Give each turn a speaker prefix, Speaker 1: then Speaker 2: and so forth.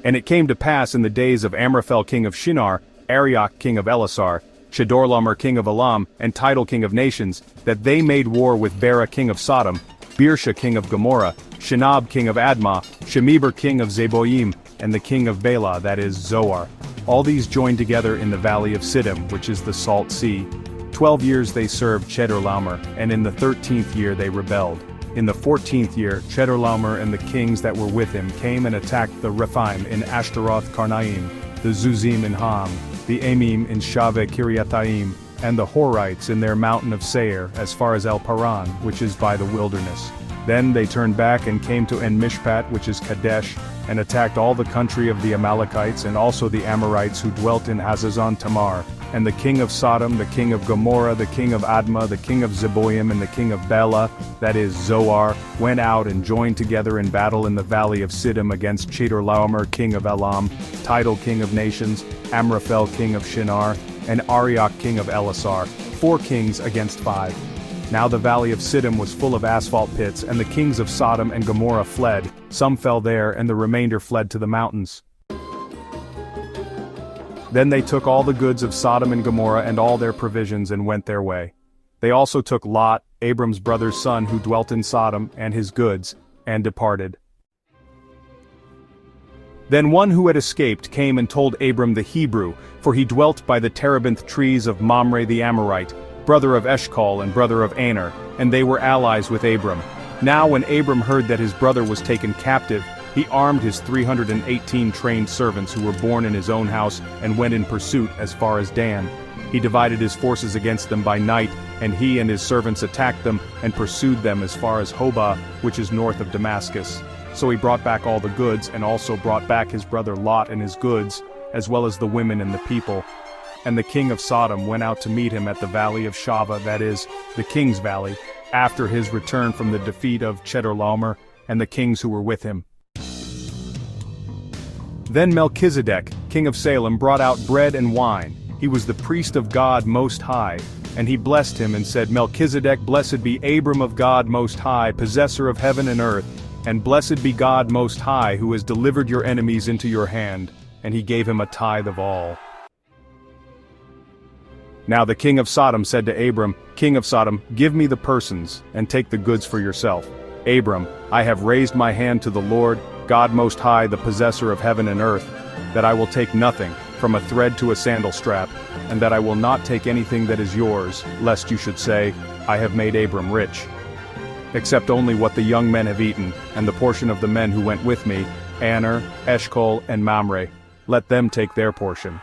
Speaker 1: And it came to pass in the days of Amraphel king of Shinar, Arioch king of Elasar, Chedorlaomer king of Elam, and Tidal king of nations, that they made war with Bera king of Sodom, Birsha king of Gomorrah, Shinab king of Admah, Shemeber king of Zeboim, and the king of Bela, that is, Zoar. All these joined together in the valley of Siddim, which is the Salt Sea. 12 years they served Chedorlaomer, and in the 13th year they rebelled. In the 14th year, Chedorlaomer and the kings that were with him came and attacked the Rephaim in Ashtaroth Karnaim, the Zuzim in Ham, the Amim in Shaveh Kiriathaim, and the Horites in their mountain of Seir, as far as El Paran, which is by the wilderness. Then they turned back and came to En-Mishpat, which is Kadesh, and attacked all the country of the Amalekites and also the Amorites who dwelt in Hazazon Tamar. And the king of Sodom, the king of Gomorrah, the king of Admah, the king of Zeboim, and the king of Bela, that is, Zoar, went out and joined together in battle in the valley of Siddim against Chedorlaomer king of Elam, Tidal king of nations, Amraphel king of Shinar, and Arioch king of Elasar, 4 kings against 5. Now the valley of Siddim was full of asphalt pits, and the kings of Sodom and Gomorrah fled. Some fell there, and the remainder fled to the mountains. Then they took all the goods of Sodom and Gomorrah and all their provisions and went their way. They also took Lot, Abram's brother's son who dwelt in Sodom, and his goods, and departed. Then one who had escaped came and told Abram the Hebrew, for he dwelt by the terebinth trees of Mamre the Amorite, brother of Eshcol and brother of Aner, and they were allies with Abram. Now when Abram heard that his brother was taken captive, he armed his 318 trained servants who were born in his own house and went in pursuit as far as Dan. He divided his forces against them by night, and he and his servants attacked them and pursued them as far as Hobah, which is north of Damascus. So he brought back all the goods, and also brought back his brother Lot and his goods, as well as the women and the people. And the king of Sodom went out to meet him at the valley of Shaveh, that is, the king's valley, after his return from the defeat of Chedorlaomer and the kings who were with him. Then Melchizedek, king of Salem, brought out bread and wine. He was the priest of God Most High. And he blessed him and said, Melchizedek, blessed be Abram of God Most High, possessor of heaven and earth. And blessed be God Most High, who has delivered your enemies into your hand. And he gave him a tithe of all. Now the king of Sodom said to Abram, King of Sodom, give me the persons, and take the goods for yourself. Abram, I have raised my hand to the Lord, God Most High, the possessor of heaven and earth, that I will take nothing, from a thread to a sandal strap, and that I will not take anything that is yours, lest you should say, I have made Abram rich. Except only what the young men have eaten, and the portion of the men who went with me, Aner, Eshcol, and Mamre. Let them take their portion.